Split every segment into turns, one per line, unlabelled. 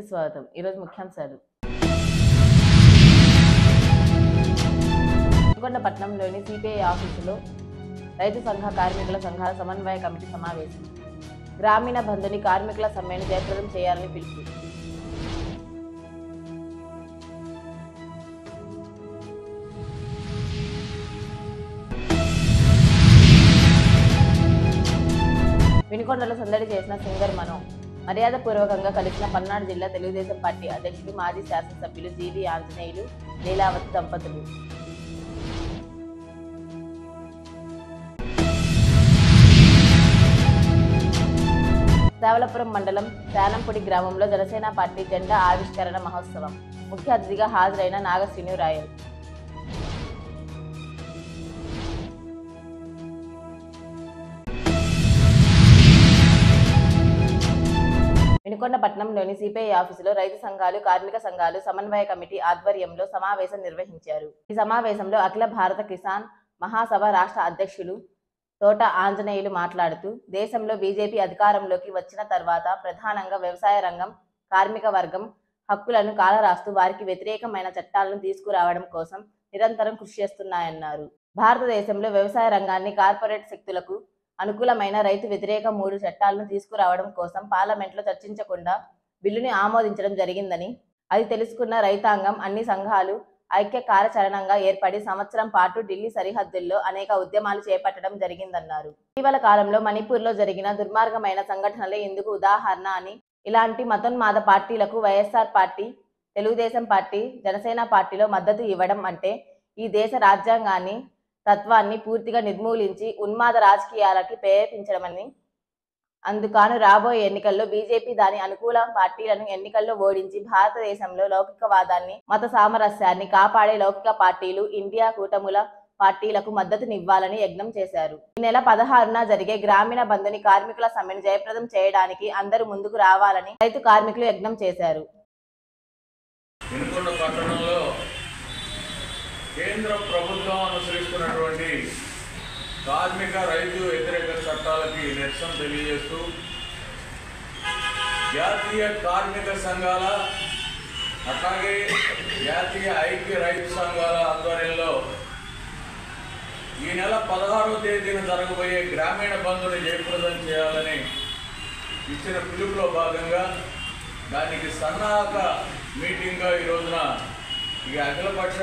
న్యూస్కి స్వాగతం. ఈరోజు ముఖ్యాంశాలు. పట్టణంలోని సిపిఐ ఆఫీసులో రైతు సంఘ కార్మికుల సంఘాల సమన్వయ కమిటీ సమావేశం. గ్రామీణ బంధుని కార్మికుల సమ్మెను జయప్రదం చేయాలని పిలుపు. వినుకొండలో సందడి చేసిన సింగర్ మనో మర్యాదపూర్వకంగా కలిసిన పల్నాడు జిల్లా తెలుగుదేశం పార్టీ అధ్యక్షుడు మాజీ శాసనసభ్యులు జీవి ఆంజనేయులు లీలావతి దంపతులు. సేవలపురం మండలం శానంపూడి గ్రామంలో జనసేన పార్టీ జెండా ఆవిష్కరణ మహోత్సవం. ముఖ్య అతిథిగా హాజరైన నాగశ్రీను రాయల్. వినుకొండ పట్టణంలోని సిపిఐ ఆఫీసులో రైతు సంఘాలు కార్మిక సంఘాలు సమన్వయ కమిటీ ఆధ్వర్యంలో సమావేశం నిర్వహించారు. ఈ సమావేశంలో అఖిల భారత కిసాన్ మహాసభ రాష్ట్ర అధ్యక్షులు తోట ఆంజనేయులు మాట్లాడుతూ, దేశంలో బీజేపీ అధికారంలోకి వచ్చిన తర్వాత ప్రధానంగా వ్యవసాయ రంగం, కార్మిక వర్గం హక్కులను కాలరాస్తూ వారికి వ్యతిరేకమైన చట్టాలను తీసుకురావడం కోసం నిరంతరం కృషి చేస్తున్నాయన్నారు. భారతదేశంలో వ్యవసాయ రంగాన్ని కార్పొరేట్ శక్తులకు అనుకూలమైన రైతు వ్యతిరేక 3 చట్టాలను తీసుకురావడం కోసం పార్లమెంట్లో చర్చించకుండా బిల్లుని ఆమోదించడం జరిగిందని, అది తెలుసుకున్న రైతాంగం అన్ని సంఘాలు ఐక్య కార్యాచరణంగా ఏర్పడి సంవత్సరం పాటు ఢిల్లీ సరిహద్దుల్లో అనేక ఉద్యమాలు చేపట్టడం జరిగిందన్నారు. ఇటీవల కాలంలో మణిపూర్లో జరిగిన దుర్మార్గమైన సంఘటనలే ఇందుకు ఉదాహరణ అని, ఇలాంటి మతోన్మాద పార్టీలకు వైఎస్ఆర్ పార్టీ, తెలుగుదేశం పార్టీ, జనసేన పార్టీలో మద్దతు ఇవ్వడం అంటే ఈ దేశ రాజ్యాంగాన్ని, తత్వాన్ని పూర్తిగా నిర్మూలించి ఉన్మాద రాజకీయాలకి ప్రేరేపించడమని, అందుకాను రాబోయే ఎన్నికల్లో బీజేపీ దాని అనుకూల పార్టీలను ఎన్నికల్లో ఓడించి భారతదేశంలో లౌకికవాదాన్ని, మత సామరస్యాన్ని కాపాడే లౌకిక పార్టీలు, ఇండియా కూటముల పార్టీలకు మద్దతునివ్వాలని యజ్ఞం చేశారు. ఈ నెల 16న జరిగే గ్రామీణ బంధుని కార్మికుల సమ్మెను జయప్రదం చేయడానికి అందరూ ముందుకు రావాలని రైతు కార్మికులు యజ్ఞం చేశారు.
కేంద్ర ప్రభుత్వం అనుసరిస్తున్నటువంటి కార్మిక రైతు వ్యతిరేక చట్టాలకి నిరసన తెలియజేస్తూ జాతీయ కార్మిక సంఘాల అట్లాగే జాతీయ ఐక్య రైతు సంఘాల ఆధ్వర్యంలో ఈ నెల 16వ తేదీన జరగబోయే గ్రామీణ బంధుని జయప్రదం చేయాలని ఇచ్చిన పిలుపులో భాగంగా దానికి సన్నాహక మీటింగ్గా ఈ రోజున ఈ అఖిలపక్ష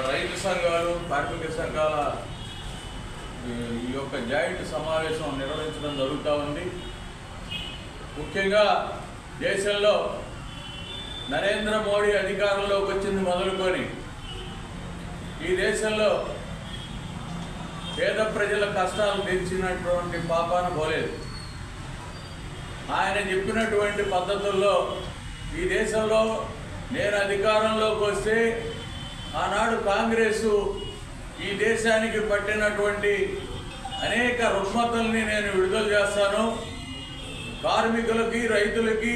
రైతు సంఘాలు కార్మిక సంఘాల ఈ యొక్క జాయింట్ సమావేశం నిర్వహించడం జరుగుతూ ఉంది. ముఖ్యంగా దేశంలో నరేంద్ర మోడీ అధికారంలోకి వచ్చింది మొదలుకొని ఈ దేశంలో పేద ప్రజల కష్టాలు తీర్చినటువంటి పాపాన పోలేదు. ఆయన చెప్పినటువంటి పద్ధతుల్లో ఈ దేశంలో నేను అధికారంలోకి వస్తే ఆనాడు కాంగ్రెసు ఈ దేశానికి పట్టినటువంటి అనేక రుగ్మతల్ని నేను విడుదల చేస్తాను, కార్మికులకి రైతులకి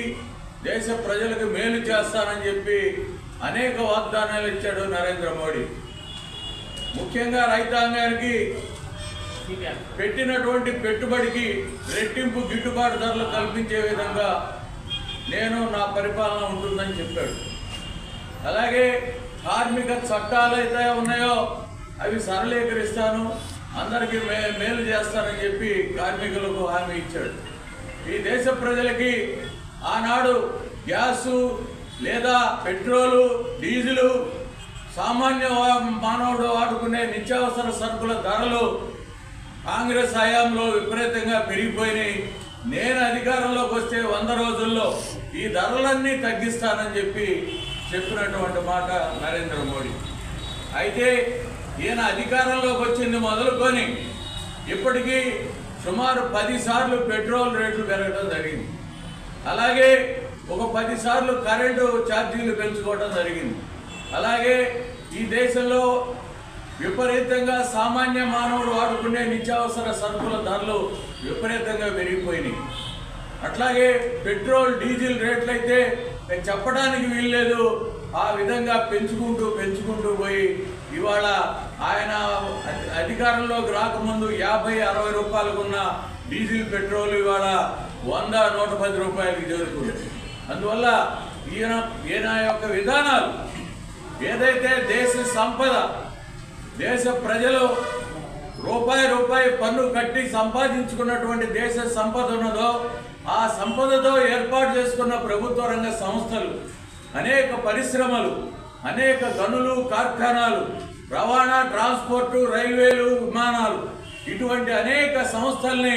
దేశ ప్రజలకు మేలు చేస్తానని చెప్పి అనేక వాగ్దానాలు ఇచ్చాడు నరేంద్ర మోడీ. ముఖ్యంగా రైతాంగానికి పెట్టినటువంటి పెట్టుబడికి రెట్టింపు గిట్టుబాటు ధరలు కల్పించే విధంగా నేను నా పరిపాలన ఉంటుందని చెప్పాడు. అలాగే కార్మిక చట్టాలు అయితే ఉన్నాయో అవి సరళీకరిస్తాను, అందరికీ మేలు చేస్తానని చెప్పి కార్మికులకు హామీ ఇచ్చాడు. ఈ దేశ ప్రజలకి ఆనాడు గ్యాసు లేదా పెట్రోలు, డీజిలు, సామాన్య మానవుడు వాడుకునే నిత్యావసర సరుకుల ధరలు కాంగ్రెస్ హయాంలో విపరీతంగా పెరిగిపోయినాయి. నేను అధికారంలోకి వస్తే 100 రోజుల్లో ఈ ధరలన్నీ తగ్గిస్తానని చెప్పినటువంటి మాట నరేంద్ర మోడీ. అయితే ఈయన అధికారంలోకి వచ్చింది మొదలుకొని ఇప్పటికీ సుమారు 10 సార్లు పెట్రోల్ రేట్లు పెరగడం జరిగింది. అలాగే ఒక 10 సార్లు కరెంటు ఛార్జీలు పెంచుకోవడం జరిగింది. అలాగే ఈ దేశంలో విపరీతంగా సామాన్య మానవుడు వాడుకునే నిత్యావసర సరుకుల ధరలు విపరీతంగా పెరిగిపోయినాయి. అట్లాగే పెట్రోల్, డీజిల్ రేట్లు అయితే చెప్పడానికి వీల్లేదు, ఆ విధంగా పెంచుకుంటూ పోయి ఇవాళ ఆయన అధికారంలోకి రాకముందు 50-60 రూపాయలకు ఉన్న డీజిల్ పెట్రోల్ ఇవాళ 100-110 రూపాయలకి చేరుకుంది. అందువల్ల ఈయన యొక్క విధానాలు ఏదైతే దేశ సంపద, దేశ ప్రజలు రూపాయి పన్ను కట్టి సంపాదించుకున్నటువంటి దేశ సంపద ఉన్నదో ఆ సంపదతో ఏర్పాటు చేసుకున్న ప్రభుత్వ రంగ సంస్థలు, అనేక పరిశ్రమలు, అనేక గనులు, కార్ఖానాలు, రవాణా, ట్రాన్స్పోర్టు, రైల్వేలు, విమానాలు, ఇటువంటి అనేక సంస్థల్ని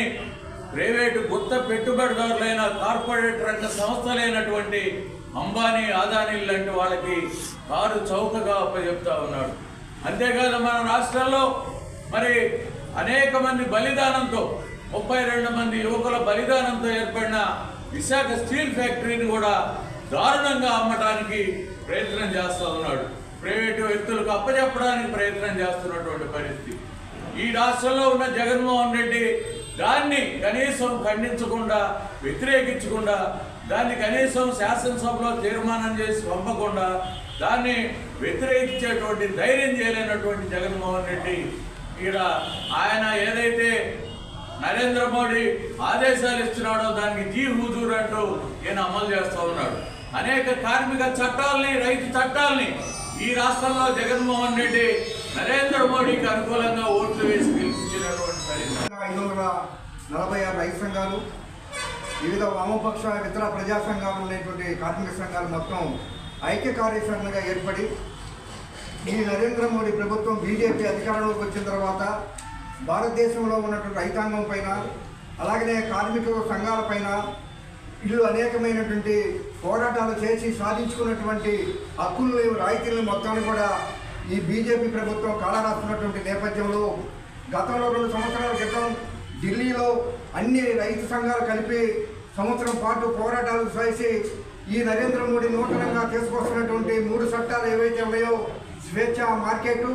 ప్రైవేటు గుత్త పెట్టుబడిదారులైన కార్పొరేట్ రంగ సంస్థలైనటువంటి అంబానీ, అదానీ లాంటి వాళ్ళకి కారు చౌకగా అప్పచెప్తా ఉన్నాడు. అంతేకాదు మన రాష్ట్రంలో మరి అనేక మంది బలిదానంతో 32 మంది యువకుల బలిదానంతో ఏర్పడిన విశాఖ స్టీల్ ఫ్యాక్టరీని కూడా దారుణంగా అమ్మటానికి ప్రయత్నం చేస్తూ ఉన్నాడు. ప్రైవేటు వ్యక్తులకు అప్పచెప్పడానికి ప్రయత్నం చేస్తున్నటువంటి పరిస్థితి. ఈ రాష్ట్రంలో ఉన్న జగన్మోహన్ రెడ్డి దాన్ని కనీసం ఖండించకుండా, వ్యతిరేకించకుండా, దాన్ని కనీసం శాసనసభలో తీర్మానం చేసి పంపకుండా దాన్ని వ్యతిరేకించేటువంటి ధైర్యం చేయలేనటువంటి జగన్మోహన్ రెడ్డి ఇక్కడ ఆయన ఏదైతే నరేంద్ర మోడీ ఆదేశాలు ఇస్తున్నాడో దానికి జీ హుజూర్ అంటూ ఈయన అమలు చేస్తూ ఉన్నాడు. అనేక కార్మిక చట్టాలని, రైతు చట్టాలని ఈ రాష్ట్రంలో జగన్మోహన్ రెడ్డి నరేంద్ర మోడీకి అనుకూలంగా ఓట్లు వేసి గెలిపించినటువంటి పరిస్థితి.
546 రైతు సంఘాలు, వివిధ వామపక్ష ఇతర ప్రజా సంఘాలు ఉన్నటువంటి కార్మిక సంఘాలు మొత్తం ఐక్య కార్యాచరణగా ఏర్పడి ఈ నరేంద్ర మోడీ ప్రభుత్వం బీజేపీ అధికారంలోకి వచ్చిన తర్వాత భారతదేశంలో ఉన్నటువంటి రైతాంగం పైన, అలాగనే కార్మిక సంఘాల పైన వీళ్ళు అనేకమైనటువంటి పోరాటాలు చేసి సాధించుకున్నటువంటి హక్కుల్ని, రాయితీలను మొత్తాన్ని కూడా ఈ బీజేపీ ప్రభుత్వం కాలరాస్తున్నటువంటి నేపథ్యంలో గతంలో 2 సంవత్సరాల క్రితం ఢిల్లీలో అన్ని రైతు సంఘాలు కలిపి సంవత్సరం పాటు పోరాటాలు చేసి ఈ నరేంద్ర మోడీ నూతనంగా తీసుకొస్తున్నటువంటి 3 చట్టాలు ఏవైతే ఉన్నాయో, స్వేచ్ఛ మార్కెట్,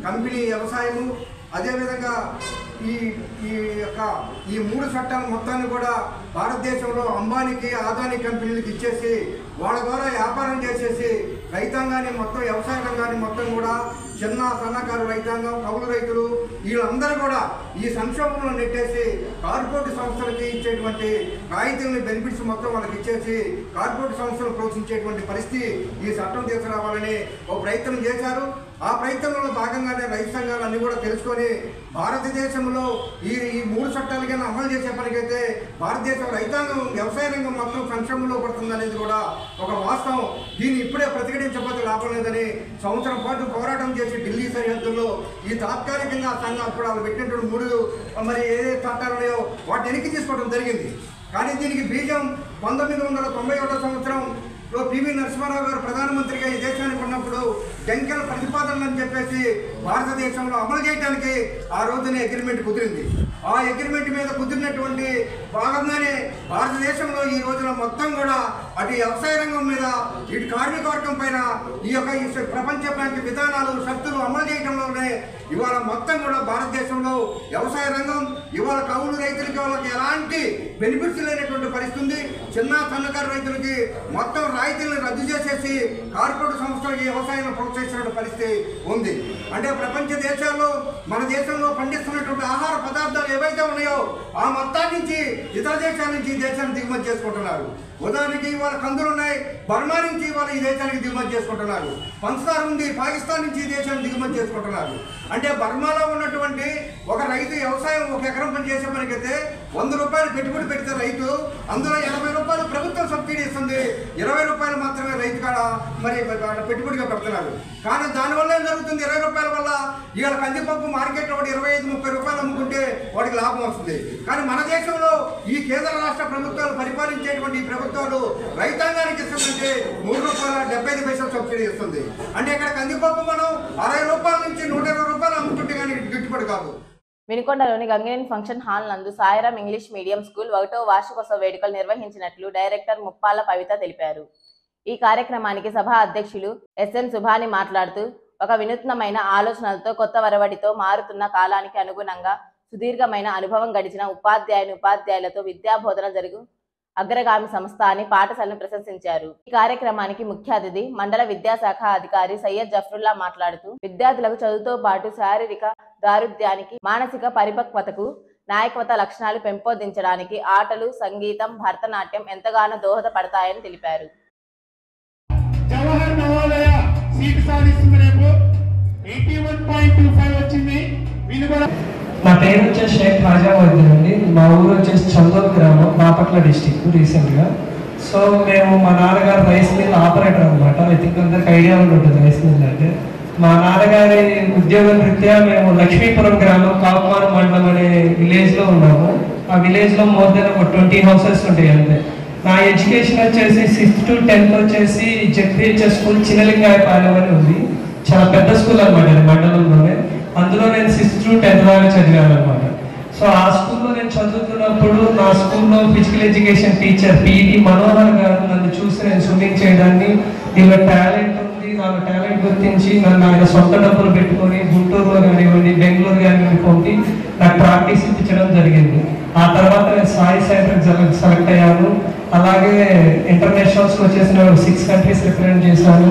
కంపెనీ వ్యవసాయము, అదేవిధంగా ఈ 3 చట్టాలు మొత్తాన్ని కూడా భారతదేశంలో అంబానీకి, అదానీ కంపెనీలకు ఇచ్చేసి వాళ్ళ ద్వారా వ్యాపారం చేసేసి రైతాంగాన్ని మొత్తం, వ్యవసాయ రంగాన్ని మొత్తం కూడా చిన్న సన్నకారు రైతాంగం, కౌలు రైతులు వీళ్ళందరూ కూడా ఈ సంక్షోభంలో నెట్టేసి కార్పొరేట్ సంస్థలకి ఇచ్చేటువంటి రాయితీలని, బెనిఫిట్స్ మొత్తం వాళ్ళకి ఇచ్చేసి కార్పొరేట్ సంస్థలు ప్రోత్సహించేటువంటి పరిస్థితి ఈ చట్టం తీసుకురావాలని ఒక ప్రయత్నం చేశారు. ఆ ప్రయత్నంలో భాగంగానే రైతు సంఘాలు అన్ని కూడా తెలుసుకొని భారతదేశంలో ఈ 3 చట్టాలు కన్నా అమలు చేసే పనికైతే భారతదేశం రైతాంగం, వ్యవసాయ రంగం మొత్తం సంక్షోభంలో పడుతుందనేది కూడా ఒక వాస్తవం. దీన్ని ఇప్పుడే ప్రతిఘటించకపోతే లాభం లేదని సంవత్సరం పాటు పోరాటం చేసి ఢిల్లీ సరిహద్దుల్లో ఈ తాత్కాలికంగా సంఘం అప్పుడు వాళ్ళు పెట్టినటువంటి 3 మరి ఏ చట్టాలు ఉన్నాయో వాటిని వెనక్కి తీసుకోవడం జరిగింది. కానీ దీనికి బీజం 1991 సంవత్సరంలో పివి నరసింహారావు గారు ప్రధానమంత్రిగా ఈ దేశానికి ఉన్నప్పుడు జంకెల ప్రతిపాదనలు అని చెప్పేసి భారతదేశంలో అమలు చేయడానికి ఆ రోజునే అగ్రిమెంట్ కుదిరింది. ఆ అగ్రిమెంట్ మీద కుదిరినటువంటి భాగంగానే భారతదేశంలో ఈ రోజున మొత్తం కూడా అటు వ్యవసాయ రంగం మీద, ఇటు కార్మిక వర్గం పైన ఈ ప్రపంచ బ్యాంక్ విధానాలు, శక్తులు అమలు చేయడంలోనే ఇవాళ మొత్తం కూడా భారతదేశంలో వ్యవసాయ రంగం ఇవాళ కౌలు రైతులకి వాళ్ళకి ఎలాంటి బెనిఫిట్స్ లేనటువంటి పరిస్థితి ఉంది. చిన్న సన్నకారు రైతులకి మొత్తం రాయితీలను రద్దు చేసేసి కార్పొరేట్ సంస్థలకి వ్యవసాయాన్ని ప్రోత్సహించిన పరిస్థితి ఉంది. అంటే ప్రపంచ దేశాల్లో మన దేశంలో పండిస్తున్నటువంటి ఆహార పదార్థాలు ఏవైతే ఉన్నాయో ఆ మొత్తాన్ని నుంచి ఇతర దేశాల నుంచి ఈ దేశాన్ని దిగుమతి చేసుకుంటున్నారు. ఉదాహరణకి వాళ్ళ కందులు ఉన్నాయి, బర్మా నుంచి వాళ్ళు ఈ దేశానికి దిగుమతి చేసుకుంటున్నారు. పంచదార ఉంది, పాకిస్తాన్ నుంచి ఈ దేశాన్ని దిగుమతి చేసుకుంటున్నారు. అంటే బర్మాలో ఉన్నటువంటి ఒక రైతు వ్యవసాయం 1 ఎకరం పని చేసే పనికైతే 100 రూపాయలు పెట్టుబడి పెడితే రైతు అందులో 80 రూపాయలు ప్రభుత్వం సబ్సిడీ ఇస్తుంది, 20 రూపాయలు మాత్రమే రైతు కాడ మరి పెట్టుబడిగా పెడుతున్నారు. కానీ దానివల్ల ఏం జరుగుతుంది? 20 రూపాయల వల్ల ఇవాళ కందిపప్పు మార్కెట్లో 25-30 రూపాయలు అమ్ముకుంటే వాడికి లాభం వస్తుంది. కానీ మన దేశంలో ఈ కేంద్ర రాష్ట్ర ప్రభుత్వాలు పరిపాలించేటువంటి ప్రభుత్వాలు రైతాంగానికి ఇస్తుందంటే 3 రూపాయల 75 పైసలు సబ్సిడీ ఇస్తుంది. అంటే ఇక్కడ కందిపప్పు మనం 60 రూపాయల నుంచి 120 రూపాయలు అమ్ముకుంటే కానీ గిట్టుబడి కాదు.
వినుకొండలోని గంగినేని ఫంక్షన్ హాల్ నందు సాయిరాం ఇంగ్లీష్ మీడియం స్కూల్ 1వ వార్షికోత్సవ వేడుకలు నిర్వహించినట్లు డైరెక్టర్ ముప్పాల పవిత తెలిపారు. ఈ కార్యక్రమానికి సభ అధ్యక్షులు ఎస్ఎన్ సుభాని మాట్లాడుతూ, ఒక వినూత్నమైన ఆలోచనలతో, కొత్త వరవడితో మారుతున్న కాలానికి అనుగుణంగా సుదీర్ఘమైన అనుభవం గడిచిన ఉపాధ్యాయులతో విద్యా బోధన జరుగు అగ్రగామి సంస్థ అని పాఠశాలను ప్రశంసించారు. ఈ కార్యక్రమానికి ముఖ్య అతిథి మండల విద్యాశాఖ అధికారి సయ్యద్ జఫ్రుల్లా మాట్లాడుతూ, విద్యార్థులకు చదువుతో పాటు శారీరక దారుఢ్యానికి, మానసిక పరిపక్వతకు నాయకత్వ లక్షణాలు పెంపొందించడానికి ఆటలు, సంగీతం, భరతనాట్యం ఎంతగానో దోహదపడతాయని తెలిపారు.
జవహర్ నవోదయ సీటు సాధిస్తుంది రేపు 81.25 వచ్చింది.
నా పేరు వచ్చేసి షేక్ రాజావర్ధన్ అండి. మా ఊరు వచ్చేసి చందోల్ గ్రామం, బాపట్ల డిస్టిక్ రీసెంట్గా. సో మేము మా నాన్నగారు రైస్ మిల్ ఆపరేటర్ అనమాట. ఐ థింక్ అందరికి ఐడియా ఉంటుంది రైస్ మిల్ అంటే. మా నాన్నగారి ఉద్యోగం రీత్యా మేము లక్ష్మీపురం గ్రామం, కాకుమాన మండలం అనే విలేజ్లో ఉన్నాము. ఆ విలేజ్లో మోర్ దెన్ ఒక 20 హౌసెస్ ఉంటాయి అంతే. నా ఎడ్యుకేషన్ వచ్చేసి 6th to 10th వచ్చేసి జెడ్పిహెచ్ఎస్ స్కూల్ చిన్నలింగాయపాలెం అని ఉంది. చాలా పెద్ద స్కూల్ అనమాట మండలంలోనే. అందులో నేను 6th to 10th దాకా చదివాను అనమాట. సో ఆ స్కూల్లో నేను చదువుతున్నప్పుడు నా స్కూల్లో physical education teacher PET Manohar గారు నన్ను చూసి నేను స్విమ్మింగ్ చేయడాన్ని, దీనిలో టాలెంట్ ఉంది, నాకు టాలెంట్ గుర్తించి నన్ను ఆయన సొంత డబ్బులు పెట్టుకొని గుంటూరులో కానివ్వండి, బెంగళూరు కానివ్వండి పంపి నాకు ప్రాక్టీస్ ఇప్పించడం జరిగింది. ఆ తర్వాత నేను సాయి సెంటర్కి సెలెక్ట్ అయ్యాను. అలాగే ఇంటర్నేషనల్స్కి వచ్చేసి నేను 6 కంట్రీస్ రిప్రజెంట్ చేశాను.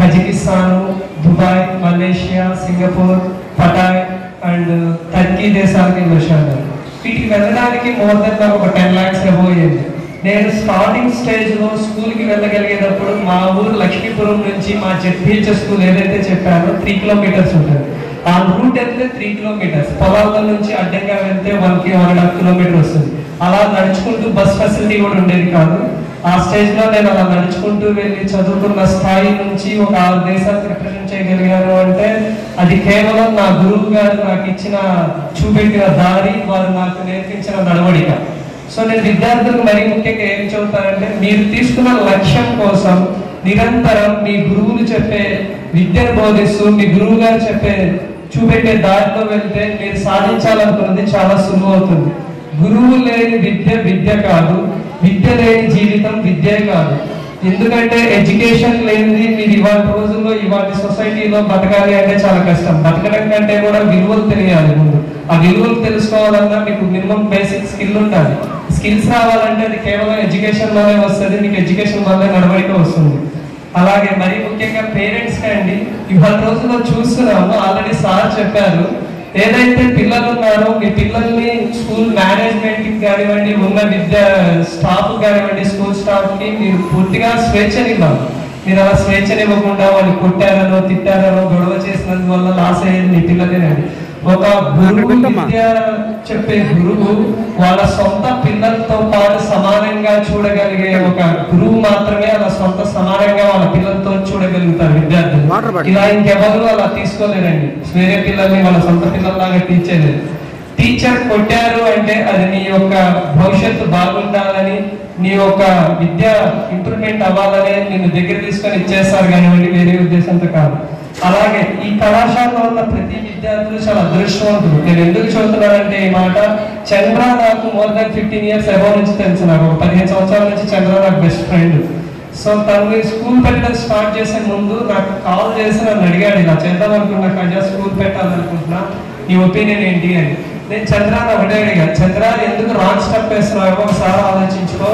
Kazakhstan, Dubai, Malaysia, Singapore, Pattaya and Turkey దేశాలకి వచ్చాను. వీటికి వెళ్ళడానికి మోర్ దెన్ నాకు ఒక 10 lakhs అయ్యింది. నేను స్టార్టింగ్ స్టేజ్లో స్కూల్కి వెళ్ళగలిగేటప్పుడు మా ఊరు లక్ష్మీపురం నుంచి మా జెడ్పిహెచ్ఎస్ స్కూల్ ఏదైతే చెప్పానో 3 kilometers ఉంటుంది. ఆ రూట్ వెళ్తే 3 kilometers, పొలాల నుంచి అడ్డంగా వెళ్తే 1.5 kilometers వస్తుంది. అలా నడుచుకుంటూ బస్ ఫెసిలిటీ కూడా ఉండేది కాదు. ఆ స్టేజ్లో నేను అలా నడుచుకుంటూ వెళ్ళి చదువుకున్న స్థాయి నుంచి ఒక 6 దేశాలకు రిప్రజెంట్ చేయగలిగాను అంటే అది కేవలం నా గురువు గారు నాకు ఇచ్చిన చూపెట్టిన దారి, వారు నాకు నేర్పించిన నడవడిక. సో నేను విద్యార్థులకు మరీ ముఖ్యంగా ఏం చెబుతానంటే, మీరు తీసుకున్న లక్ష్యం కోసం నిరంతరం మీ గురువులు చెప్పే విద్యను బోధిస్తూ మీ గురువు గారు చూపెట్టే దారిలో వెళ్తే మీరు సాధించాలనుకున్నది చాలా సులువు అవుతుంది. గురువు లేని విద్య కాదు, విద్య లేని జీవితం విద్యే కాదు. ఎందుకంటే ఎడ్యుకేషన్ లేనిది మీరు ఇవాళ రోజుల్లో ఇవాళ సొసైటీలో బతకాలి అంటే చాలా కష్టం. బతకడం కంటే కూడా విలువలు తెలియాలి. ముందు ఆ విలువలు తెలుసుకోవాలన్నా మీకు మినిమం బేసిక్ స్కిల్ ఉండాలి. స్కిల్స్ రావాలంటే అది కేవలం ఎడ్యుకేషన్ వల్లే వస్తుంది, మీకు ఎడ్యుకేషన్ వల్లే నడవడిక వస్తుంది. అలాగే మరీ ముఖ్యంగా పేరెంట్స్ అండి, ఇవాళ రోజుల్లో చూస్తున్నాము, ఆల్రెడీ సార్ చెప్పారు, ఏదైతే పిల్లలు ఉన్నారో మీ పిల్లల్ని స్కూల్ మేనేజ్మెంట్కి కానివ్వండి, ఉన్న విద్యా స్టాఫ్ కానివ్వండి, స్కూల్ స్టాఫ్కి మీరు పూర్తిగా స్వేచ్ఛనివ్వాలి. మీరు అలా స్వేచ్ఛనివ్వకుండా వాళ్ళు కొట్టారనో తిట్టారనో గొడవ చేసినందువల్ల లాస్ అయ్యేది మీ పిల్లలేనండి. ఒక గురువు విద్య చెప్పే గురువు వాళ్ళ సొంత పిల్లలతో పాటు సమానంగా చూడగలిగే ఒక గురువు మాత్రమే అలా సమానంగా వాళ్ళ పిల్లలతో చూడగలుగుతారు విద్యార్థులు. ఇలా ఇంకెవరు అలా తీసుకోలేరండి. వేరే పిల్లల్ని వాళ్ళ సొంత పిల్లల్లాగా తీర్చేలేదు. టీచర్ కొట్టారు అంటే అది నీ యొక్క భవిష్యత్తు బాగుండాలని, నీ యొక్క విద్య ఇంప్రూవ్మెంట్ అవ్వాలని నిన్ను దగ్గర తీసుకొని ఇచ్చేస్తారు కానివ్వండి, వేరే ఉద్దేశంతో కాదు. అలాగే ఈ కళాశాలలో ఉన్న ప్రతి విద్యార్థులు చాలా అదృష్టవంతులు. నేను ఎందుకు చదువుతున్నానంటే ఈ మాట, చంద్ర నాకు మోర్ దాన్ 15 years అబౌవ్ నుంచి తెలుసు. నాకు 15 సంవత్సరాల నుంచి చంద్ర నాకు బెస్ట్ ఫ్రెండ్. సో తను స్కూల్ పెట్టడం స్టార్ట్ చేసే ముందు నాకు కాల్ చేసి నన్ను అడిగాడు, ఇలా చేద్దాం అనుకున్నా కజా స్కూల్ పెట్టాలనుకుంటున్నా, నీ ఒపీనియన్ ఏంటి అని. నేను చంద్రాన్ని ఒకటే అడిగా, చంద్ర ఎందుకు రాంగ్ స్టెప్ వేస్తున్నావు ఒకసారి ఆలోచించుకో.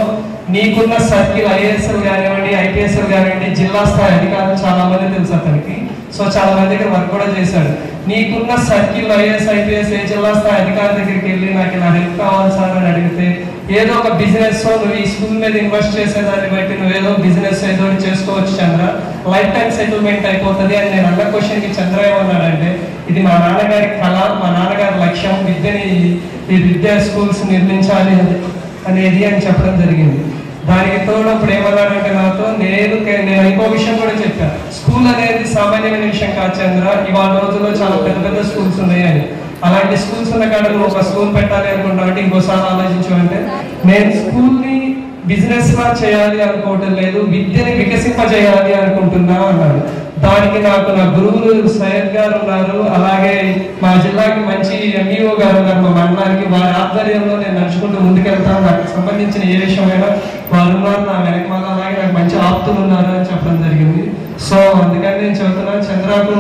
నీకున్న సర్కిల్ ఐఏఎస్ఎల్ కానివ్వండి, ఐపీఎస్ఎల్ కానివ్వండి, జిల్లా స్థాయి అధికారులు చాలా మంది తెలుసు అతనికి. సో చాలా మంది దగ్గర వర్క్ కూడా చేశాడు. నీకున్న సర్కిల్ ఐఏఎస్ ఐపీఎస్ ఏ జిల్లా స్థాయి అధికారి దగ్గరికి వెళ్ళి నాకు ఇలా హెల్ప్ కావాలి సార్ అని అడిగితే, ఏదో ఒక బిజినెస్ నువ్వు ఈ స్కూల్ మీద ఇన్వెస్ట్ చేసేదాన్ని బట్టి నువ్వేదో బిజినెస్ ఏదో చేసుకోవచ్చు చంద్ర, లైఫ్ టైం సెటిల్మెంట్ అయిపోతుంది అని నేను అన్న క్వశ్చన్కి చంద్ర ఏమన్నాడంటే, ఇది మా నాన్నగారి కళ, మా నాన్నగారి లక్ష్యం, ఈ విద్యా స్కూల్స్ నిర్మించాలి అనేది అని చెప్పడం జరిగింది. దానికి తోడు అప్పుడు ఏమన్నాడంటే నాతో, నేను ఇంకో విషయం కూడా చెప్పాను, స్కూల్ అనేది సామాన్యమైన విషయం కాదు చంద్ర, ఇవాళ రోజుల్లో చాలా పెద్ద పెద్ద స్కూల్స్ ఉన్నాయని. అలాంటి స్కూల్స్ ఉన్న కాడ నువ్వు ఒక స్కూల్ పెట్టాలి అనుకుంటావంటే ఇంకోసారి ఆలోచించమంటే, నేను స్కూల్ని బిజినెస్ లా చేయాలి అనుకోవటం లేదు, విద్యని వికసింపజేయాలి అనుకుంటున్నా అన్నాడు. దానికి నాకు నా గురువులు సయ్యద్ గారు ఉన్నారు, అలాగే మా జిల్లాకి మంచి ఎంఈఓ గారు ఉన్నారు మా మండలానికి. వారి ఆధ్వర్యంలో నేను నడుచుకుంటూ ముందుకెళ్తాను. నాకు సంబంధించిన ఏ విషయమైనా వారు ఉన్నారు నా వెనకమాల, అలాగే నాకు మంచి ఆప్తులు ఉన్నారు అని చెప్పడం జరిగింది. సో అందుకని నేను చెబుతున్నాను, చంద్రకు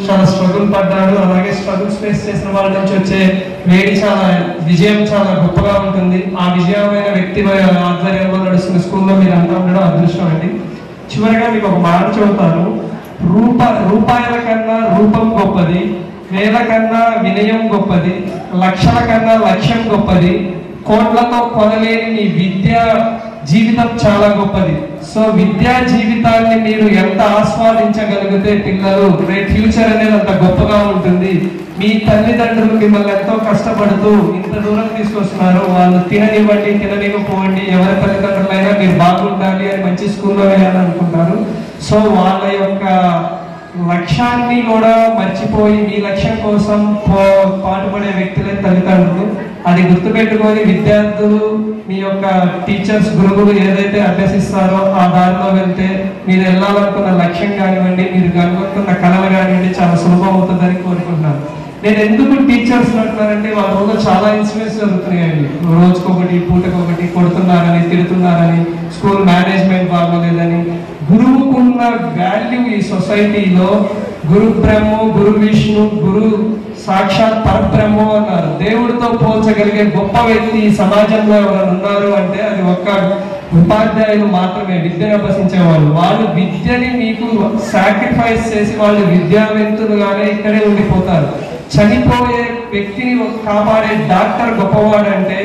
చాలా స్ట్రగుల్ పడ్డాడు. అలాగే స్ట్రగుల్స్ ఫేస్ చేసిన వాళ్ళ నుంచి వచ్చే విజయం చాలా గొప్పగా ఉంటుంది. ఆ విజయమైన వ్యక్తి ఆధ్వర్యంలో నడుస్తున్న స్కూల్లో మీరు అంతా ఉండడం అదృష్టం అండి. చివరిగా మీకు ఒక మాట చెబుతాను, రూపాయల కన్నా రూపం గొప్పది, వేల కన్నా వినయం గొప్పది, లక్షల కన్నా లక్ష్యం గొప్పది, కోట్లతో కొనలేని మీ విద్యా జీవితం చాలా గొప్పది. సో విద్యా జీవితాన్ని మీరు ఎంత ఆస్వాదించగలిగితే పిల్లలు రేపు ఫ్యూచర్ అనేది అంత గొప్పగా ఉంటుంది. మీ తల్లిదండ్రులు మిమ్మల్ని ఎంతో కష్టపడుతూ ఇంత దూరం తీసుకొస్తున్నారు. వాళ్ళు తిననివ్వండి, తిననివ్వకపోండి, ఎవరి తల్లిదండ్రులైనా మీరు బాగుండాలి అని మంచి స్కూల్లో వేయాలనుకుంటారు. సో వాళ్ళ యొక్క లక్ష్యాన్ని కూడా మర్చిపోయి మీ లక్ష్యం కోసం పాటుపడే వ్యక్తులే తల్లిదండ్రులు. అది గుర్తుపెట్టుకొని విద్యార్థులు మీ యొక్క టీచర్స్ గురువులు ఏదైతే అభ్యసిస్తారో ఆ దారిలో వెళ్తే మీరు వెళ్ళాలనుకున్న లక్ష్యం కానివ్వండి, మీరు కనుగొంటున్న కళలు కానివ్వండి చాలా సులభం అవుతుందని కోరుకుంటున్నాను. నేను ఎందుకు టీచర్స్ అంటున్నానంటే వాళ్ళ రోజు చాలా ఇన్సిడెంట్స్ జరుగుతున్నాయండి. రోజుకొకటి, పూటకొకటి కొడుతున్నారని, తిడుతున్నారని, స్కూల్ మేనేజ్మెంట్ బాగోలేదని. గురువుకున్న వాల్యూ ఈ సొసైటీలో గురు బ్రహ్మ, గురు విష్ణు, గురు సాక్షాత్ పరబ్రహ్మ అన్నారు. దేవుడితో పోల్చగలిగే గొప్ప వ్యక్తి ఈ సమాజంలో ఎవరైనా ఉన్నారు అంటే అది ఒక్క ఉపాధ్యాయులు మాత్రమే, విద్యను అభ్యసించేవాళ్ళు. వాళ్ళు విద్యని మీకు సాక్రిఫైస్ చేసి వాళ్ళు విద్యావంతులుగానే ఇక్కడే ఉండిపోతారు. చనిపోయే వ్యక్తిని కాపాడే డాక్టర్ గొప్పవాడంటే,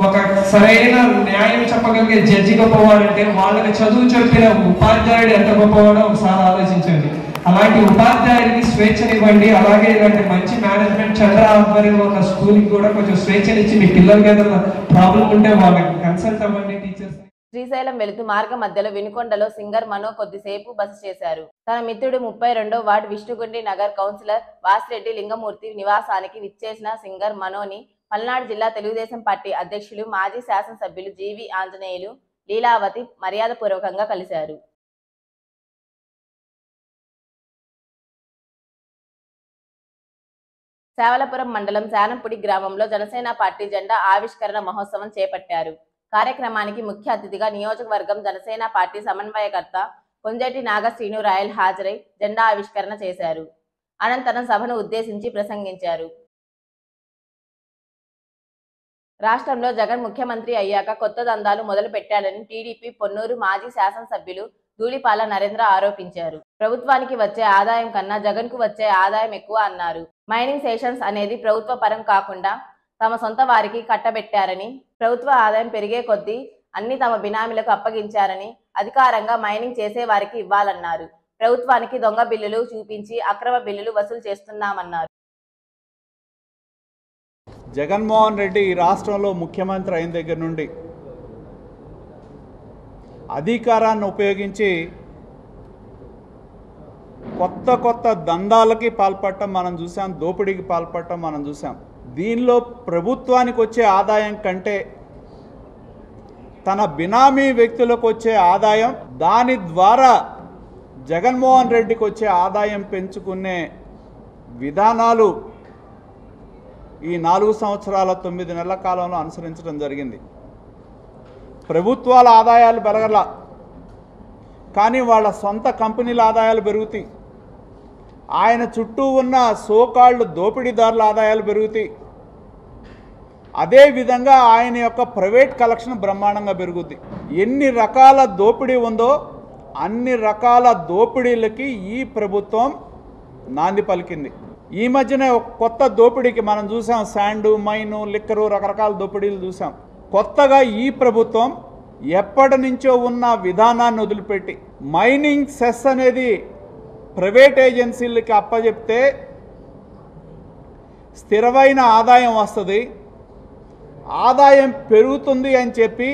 ఒక సరైన న్యాయం చెప్పగలిగే జడ్జి గొప్పవాడంటే, వాళ్ళకి చదువు చెప్పిన ఉపాధ్యాయుడు ఎంత గొప్పవాడో ఒకసారి ఆలోచించండి. అలాంటి ఉపాధ్యాయుడికి స్వేచ్ఛనివ్వండి. అలాగే ఇలాంటి మంచి మేనేజ్మెంట్ చంద్ర ఆధ్వర్యంలో ఉన్న స్కూల్కి కూడా కొంచెం స్వేచ్ఛనిచ్చి మీ పిల్లలకి ఏదైనా ప్రాబ్లం ఉంటే వాళ్ళకి కన్సల్ట్ అవ్వండి టీచర్స్.
శ్రీశైలం వెళుతూ మార్గ మధ్యలో వినుకొండలో సింగర్ మనో కొద్దిసేపు బస చేశారు. తన మిత్రుడు 32వ వార్డు విష్ణుగుండి నగర్ కౌన్సిలర్ వాసిరెడ్డి లింగమూర్తి నివాసానికి విచ్చేసిన సింగర్ మనోని పల్నాడు జిల్లా తెలుగుదేశం పార్టీ అధ్యక్షులు మాజీ శాసనసభ్యులు జీవి ఆంజనేయులు, లీలావతి మర్యాదపూర్వకంగా కలిశారు. సేవలపురం మండలం శానంపుడి గ్రామంలో జనసేన పార్టీ జెండా ఆవిష్కరణ మహోత్సవం చేపట్టారు. కార్యక్రమానికి ముఖ్య అతిథిగా నియోజకవర్గం జనసేన పార్టీ సమన్వయకర్త కొంజేటి నాగశ్రీను రాయల్ హాజరై జెండా ఆవిష్కరణ చేశారు. అనంతరం సభను ఉద్దేశించి ప్రసంగించారు. రాష్ట్రంలో జగన్ ముఖ్యమంత్రి అయ్యాక కొత్త దందాలు మొదలు పెట్టాడని టీడీపీ పొన్నూరు మాజీ శాసనసభ్యులు ధూళిపాల నరేంద్ర ఆరోపించారు. ప్రభుత్వానికి వచ్చే ఆదాయం కన్నా జగన్ కు వచ్చే ఆదాయం ఎక్కువ అన్నారు. మైనింగ్ సెషన్స్ అనేది ప్రభుత్వ పరం కాకుండా తమ సొంత వారికి కట్టబెట్టారని, ప్రభుత్వ ఆదాయం పెరిగే కొద్దీ అన్ని తమ బినామీలకు అప్పగించారని, అధికారంగా మైనింగ్ చేసే వారికి ఇవ్వాలన్నారు. ప్రభుత్వానికి దొంగ బిల్లులు చూపించి అక్రమ బిల్లులు వసూలు చేస్తున్నామన్నారు.
జగన్మోహన్ రెడ్డి ఈ రాష్ట్రంలో ముఖ్యమంత్రి అయిన దగ్గర నుండి అధికారాన్ని ఉపయోగించి కొత్త కొత్త దందాలకి పాల్పడటం మనం చూసాం, దోపిడీకి పాల్పడటం మనం చూసాం. దీనిలో ప్రభుత్వానికి వచ్చే ఆదాయం కంటే తన బినామీ వ్యక్తులకు వచ్చే ఆదాయం, దాని ద్వారా జగన్మోహన్ రెడ్డికి వచ్చే ఆదాయం పెంచుకునే విధానాలు ఈ 4 సంవత్సరాల 9 నెలల కాలంలో అనుసరించడం జరిగింది. ప్రభుత్వాల ఆదాయాలు పెరగల, కానీ వాళ్ళ సొంత కంపెనీల ఆదాయాలు పెరుగుతాయి. ఆయన చుట్టూ ఉన్న సోకాళ్ళు దోపిడీదారుల ఆదాయాలు పెరుగుతాయి. అదేవిధంగా ఆయన యొక్క ప్రైవేట్ కలెక్షన్ బ్రహ్మాండంగా పెరుగుద్ది. ఎన్ని రకాల దోపిడీ ఉందో అన్ని రకాల దోపిడీలకి ఈ ప్రభుత్వం నాంది పలికింది. ఈ మధ్యనే ఒక కొత్త దోపిడీకి మనం చూసాం, శాండు, మైను, లిక్కరు, రకరకాల దోపిడీలు చూసాం. కొత్తగా ఈ ప్రభుత్వం ఎప్పటి నుంచో ఉన్న విధానాన్ని వదిలిపెట్టి మైనింగ్ సెస్ అనేది ప్రైవేట్ ఏజెన్సీలకి అప్పచెప్తే స్థిరమైన ఆదాయం వస్తుంది, ఆదాయం పెరుగుతుంది అని చెప్పి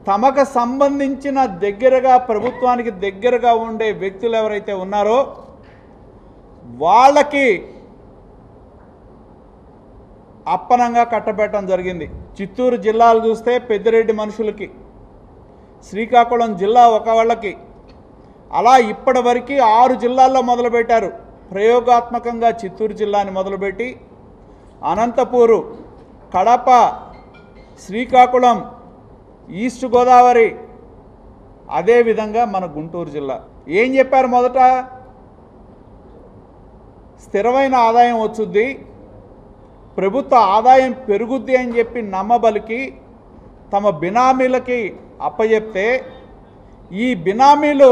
తమకు సంబంధించిన దగ్గరగా ప్రభుత్వానికి దగ్గరగా ఉండే వ్యక్తులు ఎవరైతే ఉన్నారో వాళ్ళకి అప్పనంగా కట్టబెట్టడం జరిగింది. చిత్తూరు జిల్లాలు చూస్తే పెద్దిరెడ్డి మనుషులకి, శ్రీకాకుళం జిల్లా ఒక వాళ్ళకి, అలా ఇప్పటివరకు 6 జిల్లాల్లో మొదలుపెట్టారు. ప్రయోగాత్మకంగా చిత్తూరు జిల్లాని మొదలుపెట్టి అనంతపూరు, కడప, శ్రీకాకుళం, ఈస్ట్ గోదావరి, అదేవిధంగా మన గుంటూరు జిల్లా. ఏం చెప్పారు? మొదట స్థిరమైన ఆదాయం వచ్చుద్ది, ప్రభుత్వ ఆదాయం పెరుగుద్ది అని చెప్పి నమ్మబలికి తమ బినామీలకి అప్పచెప్తే ఈ బినామీలు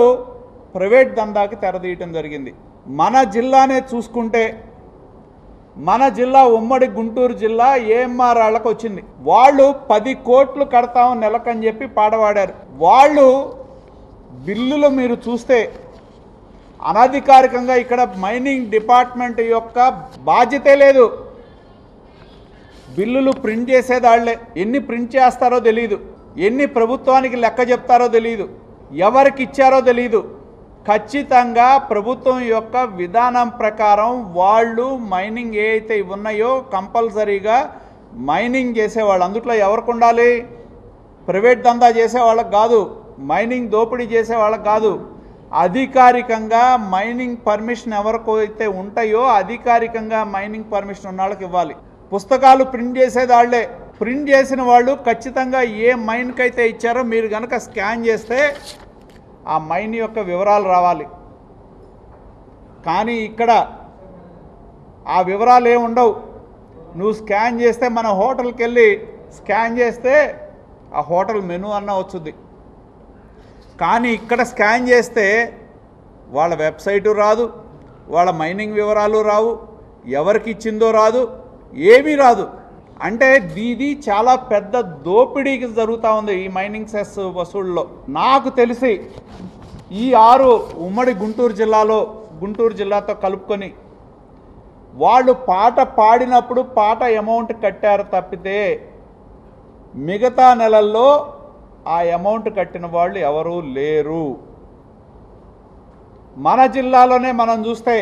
ప్రైవేట్ దందాకి తెరదీయటం జరిగింది. మన జిల్లానే చూసుకుంటే మన జిల్లా ఉమ్మడి గుంటూరు జిల్లా ఏఎంఆర్ వాళ్ళకు వచ్చింది. వాళ్ళు 10 కోట్లు కడతాం నెలకని చెప్పి పాడవాడారు. వాళ్ళు బిల్లులు మీరు చూస్తే అనధికారికంగా ఇక్కడ మైనింగ్ డిపార్ట్మెంట్ యొక్క బాధ్యతే లేదు. బిల్లులు ప్రింట్ చేసేదాళ్లే. ఎన్ని ప్రింట్ చేస్తారో తెలియదు, ఎన్ని ప్రభుత్వానికి లెక్క చెప్తారో తెలియదు, ఎవరికి ఇచ్చారో తెలియదు. ఖచ్చితంగా ప్రభుత్వం యొక్క విధానం ప్రకారం వాళ్ళు మైనింగ్ ఏ అయితే ఉన్నాయో కంపల్సరీగా మైనింగ్ చేసేవాళ్ళు. అందుట్లో ఎవరికి ఉండాలి? ప్రైవేట్ దందా చేసేవాళ్ళకి కాదు, మైనింగ్ దోపిడీ చేసేవాళ్ళకి కాదు. అధికారికంగా మైనింగ్ పర్మిషన్ ఎవరికైతే ఉంటాయో అధికారికంగా మైనింగ్ పర్మిషన్ ఉన్న వాళ్ళకి ఇవ్వాలి. పుస్తకాలు ప్రింట్ చేసేది వాళ్ళే. ప్రింట్ చేసిన వాళ్ళు ఖచ్చితంగా ఏ మైన్కి అయితే ఇచ్చారో మీరు కనుక స్కాన్ చేస్తే ఆ మైన్ యొక్క వివరాలు రావాలి. కానీ ఇక్కడ ఆ వివరాలు ఏమి ఉండవు. నువ్వు స్కాన్ చేస్తే మన హోటల్కి వెళ్ళి స్కాన్ చేస్తే ఆ హోటల్ మెనూ అన్న వచ్చుద్ది. కానీ ఇక్కడ స్కాన్ చేస్తే వాళ్ళ వెబ్సైటు రాదు, వాళ్ళ మైనింగ్ వివరాలు రావు, ఎవరికి ఇచ్చిందో రాదు, ఏమీ రాదు. అంటే ఇది చాలా పెద్ద దోపిడీకి జరుగుతూ ఉంది ఈ మైనింగ్ సెస్ వసూళ్ళలో. నాకు తెలిసి ఈ 6 ఉమ్మడి గుంటూరు జిల్లాతో కలుపుకొని వాళ్ళు పాట పాడినప్పుడు పాట అమౌంట్ కట్టారు తప్పితే మిగతా నెలల్లో ఆ అమౌంట్ కట్టిన వాళ్ళు ఎవరూ లేరు. మన జిల్లాలోనే మనం చూస్తే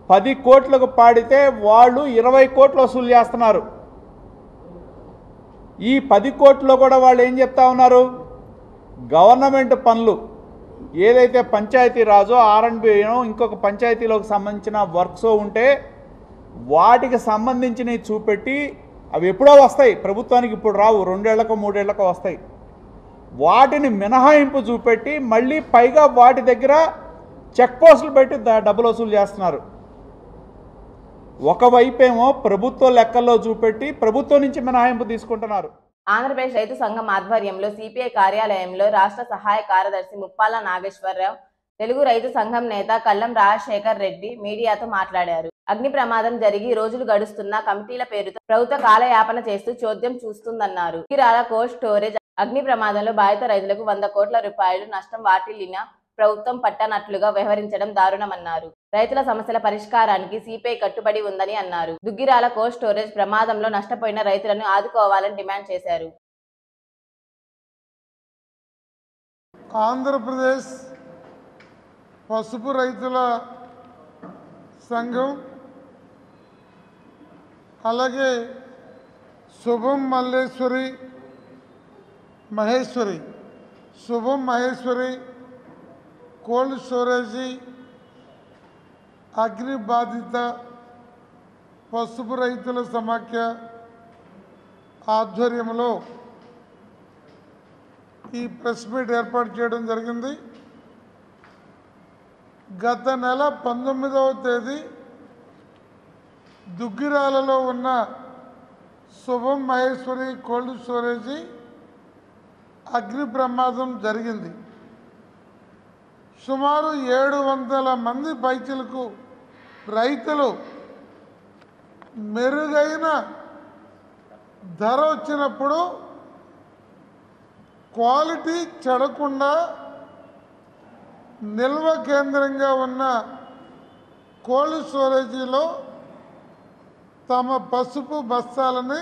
10 కోట్లకు పాడితే వాళ్ళు 20 కోట్లు వసూలు చేస్తున్నారు. ఈ 10 కోట్లలో కూడా వాళ్ళు ఏం చెప్తా ఉన్నారు? గవర్నమెంట్ పనులు ఏదైతే పంచాయతీ రాజో ఆర్ఎండ్బినో ఇంకొక పంచాయతీలోకి సంబంధించిన వర్క్స్ ఉంటే వాటికి సంబంధించినవి చూపెట్టి అవి ఎప్పుడో వస్తాయి, ప్రభుత్వానికి ఇప్పుడు రావు, 2 ఏళ్లకో 3 ఏళ్లకో వస్తాయి. వాటిని మినహాయింపు చూపెట్టి మళ్ళీ పైగా వాటి దగ్గర చెక్ పోస్టులు పెట్టి డబ్బులు వసూలు చేస్తున్నారు. ఒకవైపేమో ప్రభుత్వ లెక్కల్లో చూపెట్టి ప్రభుత్వం నుంచి మినహాయింపు తీసుకుంటున్నారు.
ఆంధ్రప్రదేశ్ రైతు సంఘం ఆధ్వర్యంలో సిపిఐ కార్యాలయంలో రాష్ట్ర సహాయ కార్యదర్శి ముప్పాల నాగేశ్వరరావు, తెలుగు రైతు సంఘం నేత కల్లం రాజశేఖర్ రెడ్డి మీడియాతో మాట్లాడారు. అగ్ని ప్రమాదం జరిగి రోజులు గడుస్తున్నా కమిటీల పేరుతో ప్రభుత్వ కాలయాపన చేస్తూ చోద్యం చూస్తుందన్నారు. దుగ్గిరాల కోల్డ్ స్టోరేజ్ అగ్ని ప్రమాదంలో బాధిత రైతులకు 100 కోట్ల రూపాయలు నష్టం వాటిల్లిన ప్రభుత్వం పట్టనట్లుగా వ్యవహరించడం దారుణమన్నారు. రైతుల సమస్యల పరిష్కారానికి సిపిఐ కట్టుబడి ఉందని అన్నారు. దుగ్గిరాల కోల్డ్ స్టోరేజ్ ప్రమాదంలో నష్టపోయిన రైతులను ఆదుకోవాలని డిమాండ్ చేశారు.
ఆంధ్రప్రదేశ్ పసుపు రైతుల సంఘం అలాగే శుభం మహేశ్వరి కోల్డ్ స్టోరేజీ అగ్ని బాధిత పసుపు రైతుల సమాఖ్య ఆధ్వర్యంలో ఈ ప్రెస్ మీట్ ఏర్పాటు చేయడం జరిగింది. గత నెల 19వ తేదీ దుగ్గిరాలలో ఉన్న శుభం మహేశ్వరి కోల్డ్ స్టోరేజీ అగ్ని ప్రమాదం జరిగింది. సుమారు 700 మంది పైచిలకు రైతులు మెరుగైన ధర వచ్చినప్పుడు క్వాలిటీ చెడకుండా నిల్వ కేంద్రంగా ఉన్న కోల్డ్ స్టోరేజీలో తమ పసుపు బస్తాలని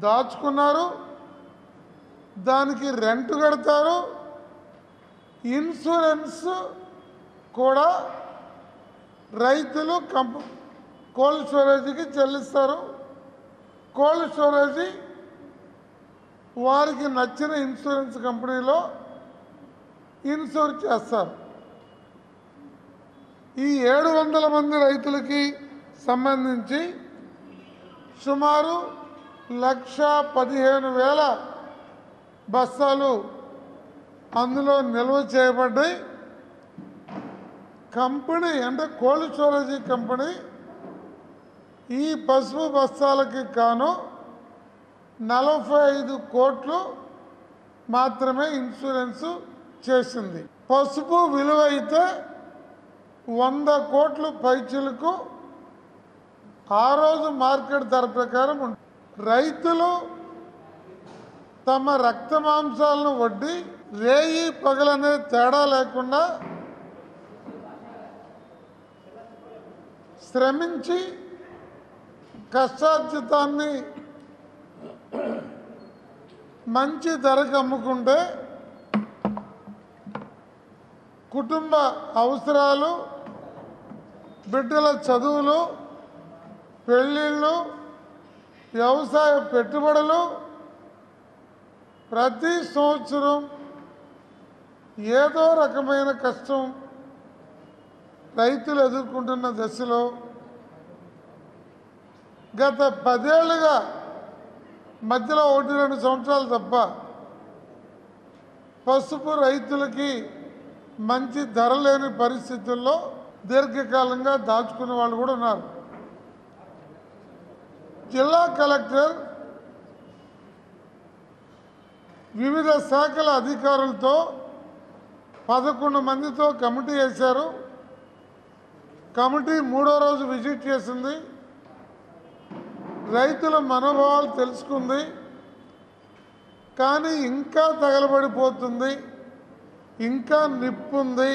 దాచుకున్నారు. దానికి రెంట్ కడతారు, ఇన్సూరెన్స్ కూడా రైతులు కోల్డ్ స్టోరేజీకి చెల్లిస్తారు. కోల్డ్ స్టోరేజీ వారికి నచ్చిన ఇన్సూరెన్స్ కంపెనీలో ఇన్సూర్ చేస్తారు. ఈ 700 మంది రైతులకి సంబంధించి సుమారు 1,15,000 బస్తాలు అందులో నిల్వ చేయబడ్డాయి. కంపెనీ అంటే కోల్డ్ స్టోరేజీ కంపెనీ ఈ పసుపు బస్తాలకి కాను 45 కోట్లు మాత్రమే ఇన్సూరెన్స్ చేసింది. పసుపు విలువ అయితే 100 కోట్లు పైచులకు ఆ రోజు మార్కెట్ ధర ప్రకారం ఉంటుంది. రైతులు తమ రక్త మాంసాలను వడ్డీ రేయి పగలనే తేడా లేకుండా శ్రమించి కష్టార్జితాన్ని మంచి ధరకు అమ్ముకుంటే కుటుంబ అవసరాలు, బిడ్డల చదువులు, పెళ్ళిళ్ళు, వ్యవసాయ పెట్టుబడులు ప్రతి సంవత్సరం ఏదో రకమైన కష్టం రైతులు ఎదుర్కొంటున్న దశలో గత 10 ఏళ్ళుగా మధ్యలో 1-2 సంవత్సరాలు తప్ప పసుపు రైతులకి మంచి ధర లేని పరిస్థితుల్లో దీర్ఘకాలంగా దాచుకునే వాళ్ళు కూడా ఉన్నారు. జిల్లా కలెక్టర్ వివిధ శాఖల అధికారులతో 11 మందితో కమిటీ వేశారు. కమిటీ 3వ రోజు విజిట్ చేసింది. రైతుల మనోభావాలు తెలుసుకుంది. కానీ ఇంకా తగలబడిపోతుంది, ఇంకా నిప్పుంది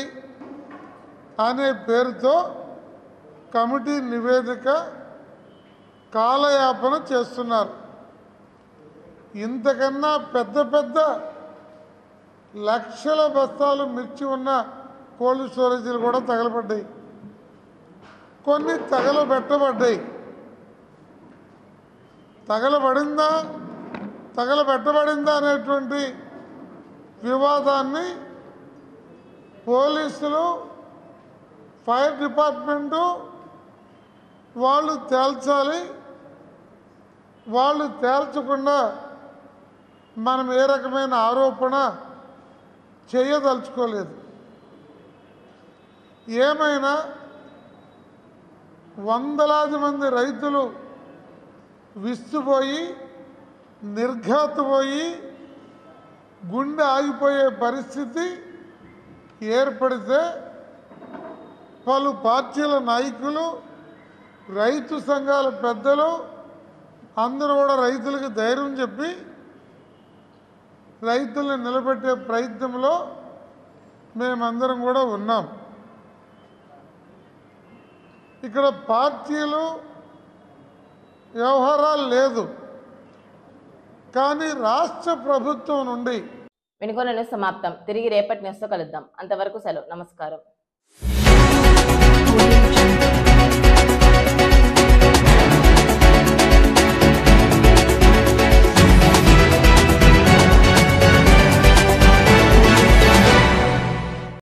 అనే పేరుతో కమిటీ నివేదిక కాలయాపన చేస్తున్నారు. ఇంతకన్నా పెద్ద పెద్ద లక్షల బస్తాలు మిర్చి ఉన్న కోల్డ్ స్టోరేజీలు కూడా తగలబడ్డాయి, కొన్ని తగలబెట్టబడ్డాయి. తగలబెట్టబడిందా అనేటువంటి వివాదాన్ని పోలీసులు, ఫైర్ డిపార్ట్మెంటు వాళ్ళు తేల్చాలి. వాళ్ళు తేల్చకుండా మనం ఏ రకమైన ఆరోపణ చేయదలుచుకోలేదు. ఏమైనా వందలాది మంది రైతులు విస్తుపోయి, నిర్ఘాతపోయి, గుండె ఆగిపోయే పరిస్థితి ఏర్పడితే పలు పార్టీల నాయకులు, రైతు సంఘాల పెద్దలు అందరూ కూడా రైతులకు ధైర్యం చెప్పి రైతుల్ని నిలబెట్టే ప్రయత్నంలో మేమందరం కూడా ఉన్నాం. ఇక్కడ పార్టీలు వ్యవహారాలు లేదు, కానీ రాష్ట్ర ప్రభుత్వం నుండి
వినుకొండ న్యూస్ సమాప్తం. తిరిగి రేపటి న్యూస్తో కలుద్దాం. అంతవరకు సెలవు. నమస్కారం.